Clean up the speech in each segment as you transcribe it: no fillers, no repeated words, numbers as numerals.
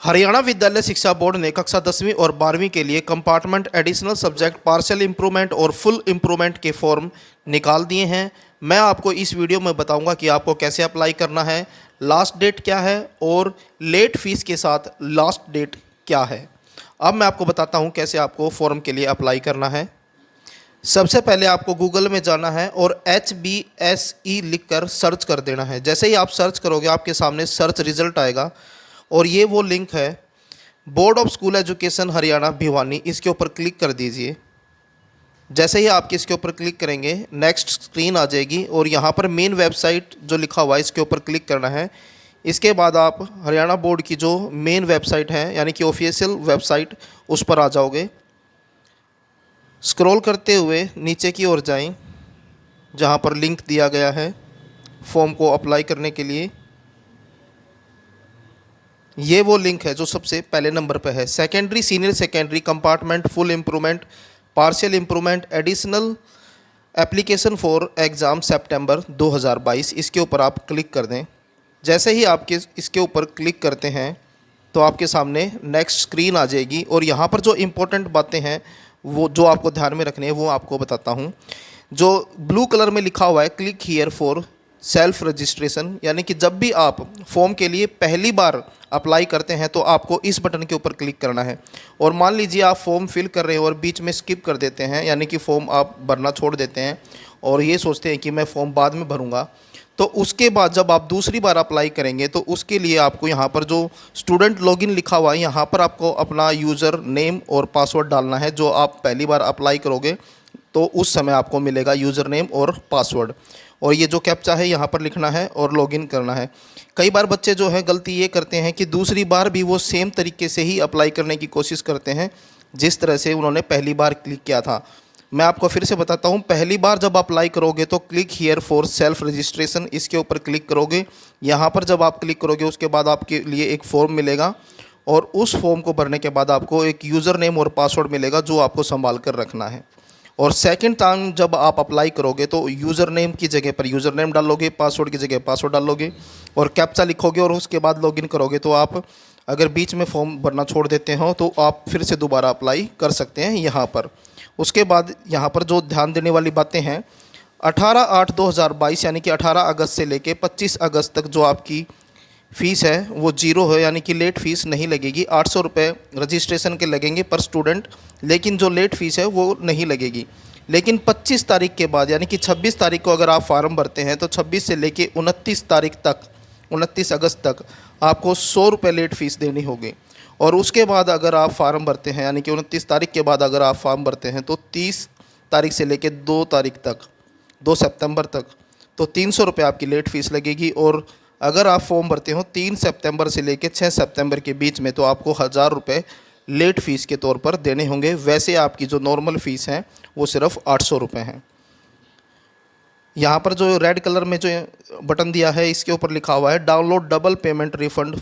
हरियाणा विद्यालय शिक्षा बोर्ड ने कक्षा 10वीं और 12वीं के लिए compartment additional subject partial improvement और फुल इम्प्रूवमेंट के फॉर्म निकाल दिए हैं। मैं आपको इस वीडियो में बताऊंगा कि आपको कैसे अप्लाई करना है, लास्ट डेट क्या है और लेट फीस के साथ लास्ट डेट क्या है। अब मैं आपको बताता हूं कैसे आपको फॉर्म के लिए अप्लाई करना है। सबसे पहले आपको गूगल में जाना है और HBSE लिखकर सर्च कर देना है। जैसे ही आप सर्च करोगे आपके सामने सर्च रिजल्ट आएगा और ये वो लिंक है board of school education Haryana Bhiwani, इसके ऊपर क्लिक कर दीजिए। जैसे ही आप इसके ऊपर क्लिक करेंगे नेक्स्ट स्क्रीन आ जाएगी और यहाँ पर मेन वेबसाइट जो लिखा हुआ है इसके ऊपर क्लिक करना है। इसके बाद आप हरियाणा बोर्ड की जो मेन वेबसाइट है यानी कि ऑफिशियल वेबसाइट उस पर आ जाओगे। स्क्रॉल करते हुए नीचे की ओर जाएं जहाँ पर लिंक दिया गया है फॉर्म को अप्लाई करने के लिए। ये वो लिंक है जो सबसे पहले नंबर पर है, secondary senior secondary compartment full improvement partial improvement additional application for exam सितंबर 2022। इसके ऊपर आप क्लिक कर दें। जैसे ही आपके इसके ऊपर क्लिक करते हैं तो आपके सामने नेक्स्ट स्क्रीन आ जाएगी और यहाँ पर जो इम्पोर्टेंट बातें हैं वो जो आपको ध्यान में रखनी है वो आपको बताता हूँ। जो ब्लू कलर में लिखा हुआ है click here for self registration, यानी कि जब भी आप फॉर्म के लिए पहली बार अप्लाई करते हैं तो आपको इस बटन के ऊपर क्लिक करना है। और मान लीजिए आप फॉर्म फिल कर रहे हैं और बीच में स्किप कर देते हैं, यानी कि फॉर्म आप भरना छोड़ देते हैं और ये सोचते हैं कि मैं फॉर्म बाद में भरूंगा, तो उसके बाद जब आप दूसरी बार अप्लाई करेंगे तो उसके लिए आपको यहाँ पर जो स्टूडेंट लॉगिन लिखा हुआ है यहाँ पर आपको अपना यूज़र नेम और पासवर्ड डालना है। जो आप पहली बार अप्लाई करोगे तो उस समय आपको मिलेगा यूज़र नेम और पासवर्ड, और ये जो कैप्चा है यहाँ पर लिखना है और लॉगिन करना है। कई बार बच्चे जो है गलती ये करते हैं कि दूसरी बार भी वो सेम तरीके से ही अप्लाई करने की कोशिश करते हैं जिस तरह से उन्होंने पहली बार क्लिक किया था। मैं आपको फिर से बताता हूँ, पहली बार जब अप्लाई करोगे तो click here for self registration इसके ऊपर क्लिक करोगे। यहाँ पर जब आप क्लिक करोगे उसके बाद आपके लिए एक फॉर्म मिलेगा और उस फॉर्म को भरने के बाद आपको एक यूज़र नेम और पासवर्ड मिलेगा जो आपको संभाल कर रखना है। और सेकंड टाइम जब आप अप्लाई करोगे तो यूज़र नेम की जगह पर यूज़र नेम डालोगे, पासवर्ड की जगह पासवर्ड डालोगे और कैप्चा लिखोगे और उसके बाद लॉगिन करोगे। तो आप अगर बीच में फॉर्म भरना छोड़ देते हो तो आप फिर से दोबारा अप्लाई कर सकते हैं यहाँ पर। उसके बाद यहाँ पर जो ध्यान देने वाली बातें हैं, 18/8/2022 यानी कि 18 अगस्त से लेके 25 अगस्त तक जो आपकी फ़ीस है वो जीरो है, यानी कि लेट फ़ीस नहीं लगेगी। 800 रुपये रजिस्ट्रेशन के लगेंगे पर स्टूडेंट, लेकिन जो लेट फ़ीस है वो नहीं लगेगी। लेकिन 25 तारीख के बाद यानी कि 26 तारीख को अगर आप फार्म भरते हैं तो 26 से लेके 29 तारीख तक 29 अगस्त तक आपको 100 रुपये लेट फ़ीस देनी होगी। और उसके बाद अगर आप फार्म भरते हैं यानी कि 29 तारीख के बाद अगर आप फार्म भरते हैं तो 30 तारीख से लेके 2 तारीख तक 2 सितंबर तक तो 300 रुपये आपकी लेट फ़ीस लगेगी। और अगर आप फॉर्म भरते हो 3 सितंबर से लेकर 6 सितंबर के बीच में तो आपको 1000 रुपये लेट फ़ीस के तौर पर देने होंगे। वैसे आपकी जो नॉर्मल फ़ीस है वो सिर्फ 800 रुपये है। यहाँ पर जो रेड कलर में जो बटन दिया है इसके ऊपर लिखा हुआ है download double payment refund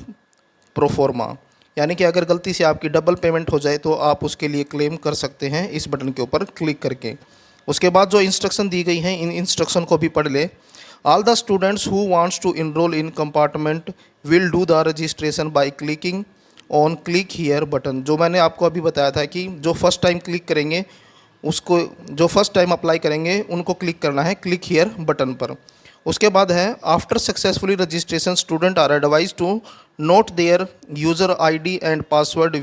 proforma, यानी कि अगर गलती से आपकी डबल पेमेंट हो जाए तो आप उसके लिए क्लेम कर सकते हैं इस बटन के ऊपर क्लिक करके। उसके बाद जो इंस्ट्रक्शन दी गई हैं इन इंस्ट्रक्शन को भी पढ़ ले। All the students who wants to enroll in compartment will do the registration by clicking on click here button। जो मैंने आपको अभी बताया था कि जो फर्स्ट टाइम क्लिक करेंगे उसको, जो फर्स्ट टाइम अप्लाई करेंगे उनको क्लिक करना है क्लिक हियर बटन पर। उसके बाद है after successfully registration student are advise to note their user ID and password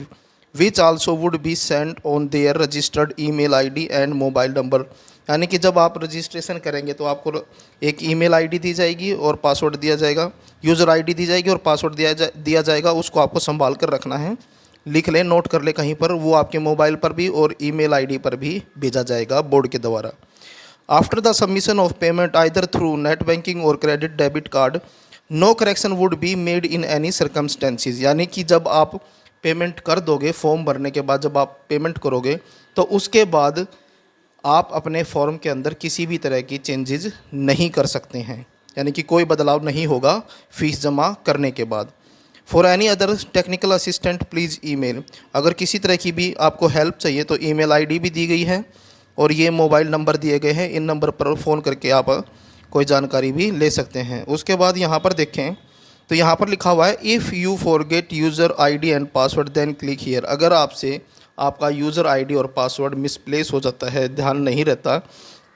which also would be send on their registered email ID and mobile number. यानी कि जब आप रजिस्ट्रेशन करेंगे तो आपको एक ईमेल ID दी जाएगी और पासवर्ड दिया जाएगा, यूज़र ID दी जाएगी और पासवर्ड दिया जाएगा। उसको आपको संभाल कर रखना है, लिख लें, नोट कर ले कहीं पर। वो आपके मोबाइल पर भी और ईमेल ID पर भी भेजा जाएगा बोर्ड के द्वारा। After the submission of payment either through net banking और credit debit card no correction would be made in any circumstances. यानी कि जब आप पेमेंट कर दोगे फॉर्म भरने के बाद जब आप पेमेंट करोगे तो उसके बाद आप अपने फॉर्म के अंदर किसी भी तरह की चेंजेस नहीं कर सकते हैं, यानी कि कोई बदलाव नहीं होगा फ़ीस जमा करने के बाद। For any other technical assistant please email. अगर किसी तरह की भी आपको हेल्प चाहिए तो ईमेल ID भी दी गई है और ये मोबाइल नंबर दिए गए हैं, इन नंबर पर फ़ोन करके आप कोई जानकारी भी ले सकते हैं। उसके बाद यहाँ पर देखें तो यहाँ पर लिखा हुआ है if you forget user ID and password then click here. अगर आपसे आपका यूज़र आईडी और पासवर्ड मिसप्लेस हो जाता है, ध्यान नहीं रहता,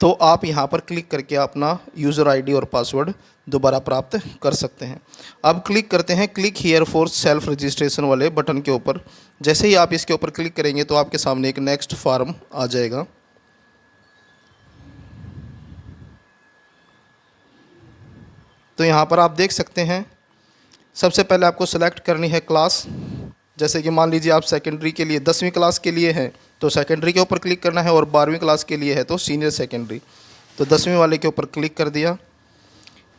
तो आप यहाँ पर क्लिक करके अपना यूज़र आईडी और पासवर्ड दोबारा प्राप्त कर सकते हैं। अब क्लिक करते हैं click here for self registration वाले बटन के ऊपर। जैसे ही आप इसके ऊपर क्लिक करेंगे तो आपके सामने एक नेक्स्ट फॉर्म आ जाएगा। तो यहाँ पर आप देख सकते हैं, सबसे पहले आपको सेलेक्ट करनी है क्लास। जैसे कि मान लीजिए आप सेकेंडरी के लिए 10वीं क्लास के लिए हैं तो सेकेंडरी के ऊपर क्लिक करना है, और 12वीं क्लास के लिए है तो सीनियर सेकेंडरी। तो 10वीं वाले के ऊपर क्लिक कर दिया।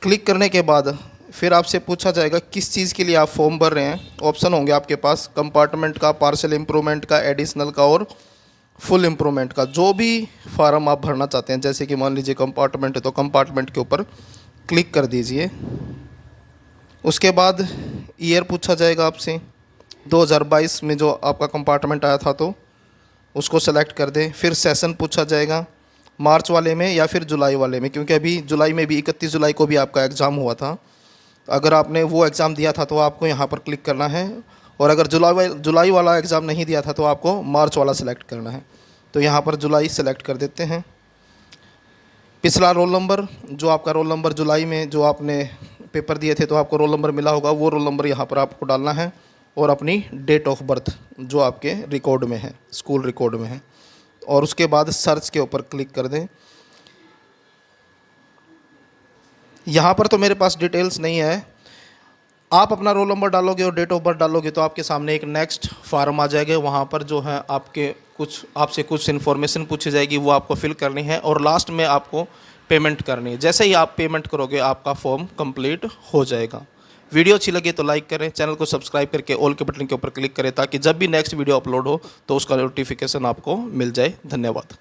क्लिक करने के बाद फिर आपसे पूछा जाएगा किस चीज़ के लिए आप फॉर्म भर रहे हैं। ऑप्शन होंगे आपके पास कंपार्टमेंट का, पार्शियल इम्प्रूवमेंट का, एडिशनल का और फुल इम्प्रूवमेंट का। जो भी फार्म आप भरना चाहते हैं, जैसे कि मान लीजिए कंपार्टमेंट है तो कंपार्टमेंट के ऊपर क्लिक कर दीजिए। उसके बाद ईयर पूछा जाएगा आपसे, 2022 में जो आपका कंपार्टमेंट आया था तो उसको सेलेक्ट कर दें। फिर सेशन पूछा जाएगा, मार्च वाले में या फिर जुलाई वाले में, क्योंकि अभी जुलाई में भी 31 जुलाई को भी आपका एग्ज़ाम हुआ था। अगर आपने वो एग्ज़ाम दिया था तो आपको यहाँ पर क्लिक करना है, और अगर जुलाई वाला एग्ज़ाम नहीं दिया था तो आपको मार्च वाला सेलेक्ट करना है। तो यहाँ पर जुलाई सेलेक्ट कर देते हैं। पिछला रोल नंबर, जो आपका रोल नंबर जुलाई में जो आपने पेपर दिए थे तो आपको रोल नंबर मिला होगा, वो रोल नंबर यहाँ पर आपको डालना है, और अपनी डेट ऑफ बर्थ जो आपके रिकॉर्ड में है, स्कूल रिकॉर्ड में है, और उसके बाद सर्च के ऊपर क्लिक कर दें। यहाँ पर तो मेरे पास डिटेल्स नहीं है, आप अपना रोल नंबर डालोगे और डेट ऑफ बर्थ डालोगे तो आपके सामने एक नेक्स्ट फार्म आ जाएगा। वहाँ पर जो है आपसे कुछ इन्फॉर्मेशन पूछी जाएगी, वो आपको फिल करनी है, और लास्ट में आपको पेमेंट करनी है। जैसे ही आप पेमेंट करोगे आपका फॉर्म कंप्लीट हो जाएगा। वीडियो अच्छी लगी तो लाइक करें, चैनल को सब्सक्राइब करके ऑल के बटन के ऊपर क्लिक करें, ताकि जब भी नेक्स्ट वीडियो अपलोड हो तो उसका नोटिफिकेशन आपको मिल जाए। धन्यवाद।